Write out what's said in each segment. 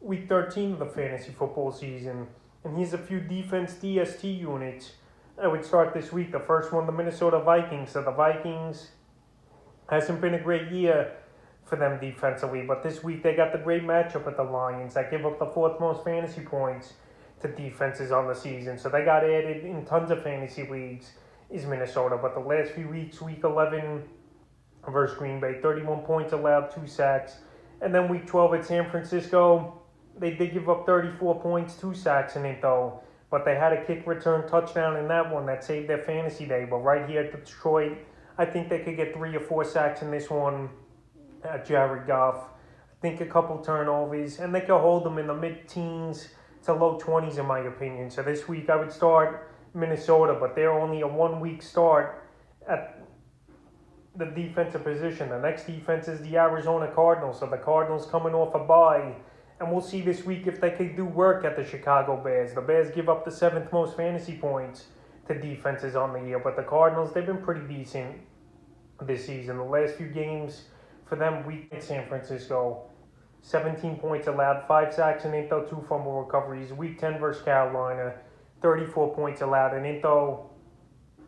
week 13 of the fantasy football season. And here's a few defense DST units I would start this week. The first one, the Minnesota Vikings. So the Vikings hasn't been a great year for them defensively, but this week they got the great matchup with the Lions that give up the fourth most fantasy points to defenses on the season. So they got added in tons of fantasy leagues is Minnesota. But the last few weeks, week 11 versus Green Bay, 31 points allowed, 2 sacks. And then week 12 at San Francisco, they did give up 34 points, 2 sacks in it though. But they had a kick return touchdown in that one that saved their fantasy day. But right here at Detroit, I think they could get 3 or 4 sacks in this one at Jared Goff. I think a couple turnovers, and they could hold them in the mid-teens to low 20s in my opinion. So this week I would start Minnesota, but they're only a 1-week start at the defensive position. The next defense is the Arizona Cardinals. So the Cardinals coming off a bye. And we'll see this week if they can do work at the Chicago Bears. The Bears give up the 7th most fantasy points to defenses on the year. But the Cardinals, they've been pretty decent this season. The last few games for them, week in San Francisco, 17 points allowed, 5 sacks in it though, 2 fumble recoveries. Week 10 versus Carolina, 34 points allowed in it though,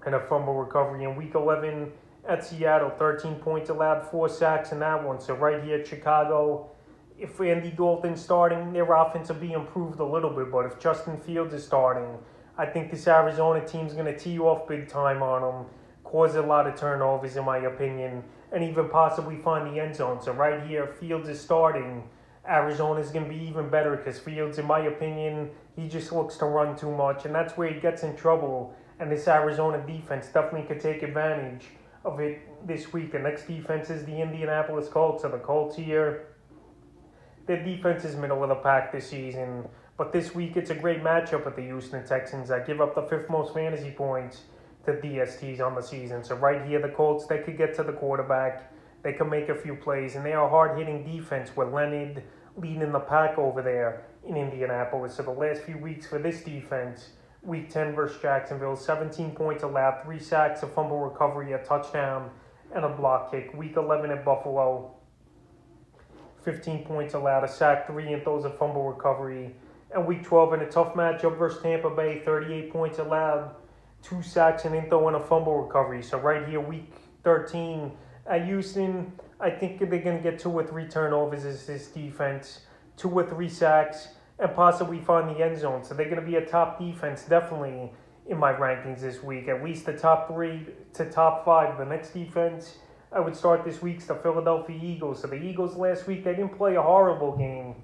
and a fumble recovery. In week 11 at Seattle, 13 points allowed, 4 sacks in that one. So right here at Chicago, if Andy Dalton's starting, their offense will be improved a little bit. But if Justin Fields is starting, I think this Arizona team's going to tee you off big time on them, cause a lot of turnovers in my opinion, and even possibly find the end zone. So right here, if Fields is starting, Arizona's going to be even better because Fields, in my opinion, he just looks to run too much, and that's where he gets in trouble. And this Arizona defense definitely could take advantage of it this week. The next defense is the Indianapolis Colts. So the Colts here, their defense is middle of the pack this season, but this week it's a great matchup with the Houston Texans that give up the 5th most fantasy points to DSTs on the season. So right here, the Colts, they could get to the quarterback, they can make a few plays, and they are a hard-hitting defense with Leonard leading the pack over there in Indianapolis. So the last few weeks for this defense, week 10 versus Jacksonville, 17 points allowed, 3 sacks, a fumble recovery, a touchdown, and a block kick. Week 11 at Buffalo, 15 points allowed, a sack, 3 and throws, a fumble recovery. And week 12 in a tough matchup versus Tampa Bay, 38 points allowed, 2 sacks, an intho, and a fumble recovery. So right here, week 13 at Houston, I think they're going to get 2 or 3 turnovers as this defense, 2 or 3 sacks, and possibly find the end zone. So they're going to be a top defense, definitely, in my rankings this week. At least the top 3 to top 5. The next defense I would start this week's the Philadelphia Eagles. So the Eagles last week, they didn't play a horrible game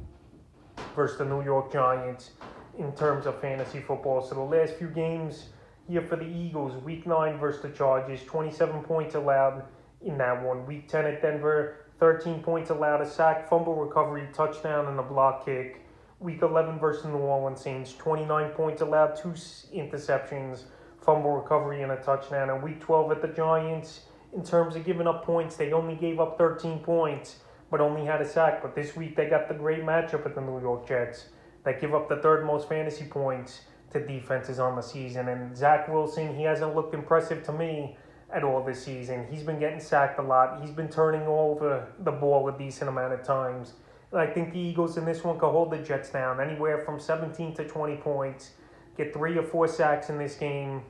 versus the New York Giants in terms of fantasy football. So the last few games here for the Eagles, week 9 versus the Chargers, 27 points allowed in that one. Week 10 at Denver, 13 points allowed, a sack, fumble recovery, touchdown, and a block kick. Week 11 versus New Orleans Saints, 29 points allowed, 2 interceptions, fumble recovery, and a touchdown. And week 12 at the Giants, in terms of giving up points, they only gave up 13 points, but only had a sack. But this week, they got the great matchup with the New York Jets that give up the 3rd most fantasy points to defenses on the season. And Zach Wilson, he hasn't looked impressive to me at all this season. He's been getting sacked a lot. He's been turning over the ball a decent amount of times. And I think the Eagles in this one could hold the Jets down anywhere from 17 to 20 points, get 3 or 4 sacks in this game,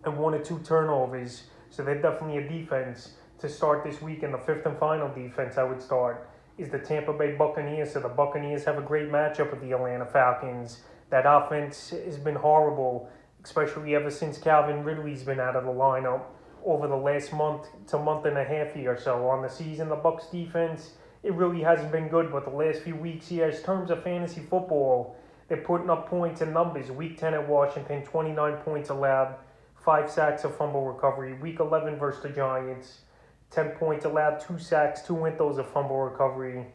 and 1 or 2 turnovers. So they're definitely a defense to start this week. And the 5th and final defense I would start is the Tampa Bay Buccaneers. So the Buccaneers have a great matchup with the Atlanta Falcons. That offense has been horrible, especially ever since Calvin Ridley's been out of the lineup over the last month to month and a half here or so. On the season, the Bucs defense, it really hasn't been good, but the last few weeks here, in terms of fantasy football, they're putting up points and numbers. Week 10 at Washington, 29 points allowed, 5 sacks, a fumble recovery. Week 11 versus the Giants, 10 points allowed, 2 sacks, 2 intros, a fumble recovery.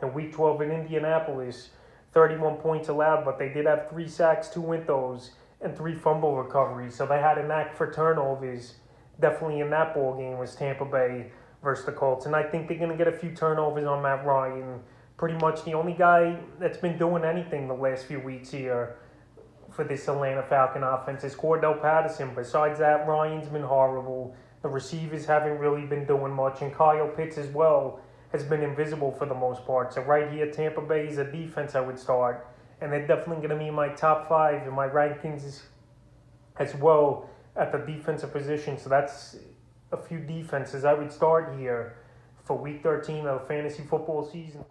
And week 12 in Indianapolis, 31 points allowed, but they did have 3 sacks, 2 intros, and 3 fumble recoveries. So they had a knack for turnovers. Definitely in that ball game was Tampa Bay versus the Colts. And I think they're going to get a few turnovers on Matt Ryan. Pretty much the only guy that's been doing anything the last few weeks here for this Atlanta Falcon offense is Cordell Patterson. Besides that, Ryan's been horrible. The receivers haven't really been doing much. And Kyle Pitts as well has been invisible for the most part. So right here, Tampa Bay is a defense I would start, and they're definitely going to be in my top 5 in my rankings as well at the defensive position. So that's a few defenses I would start here for Week 13 of the fantasy football season.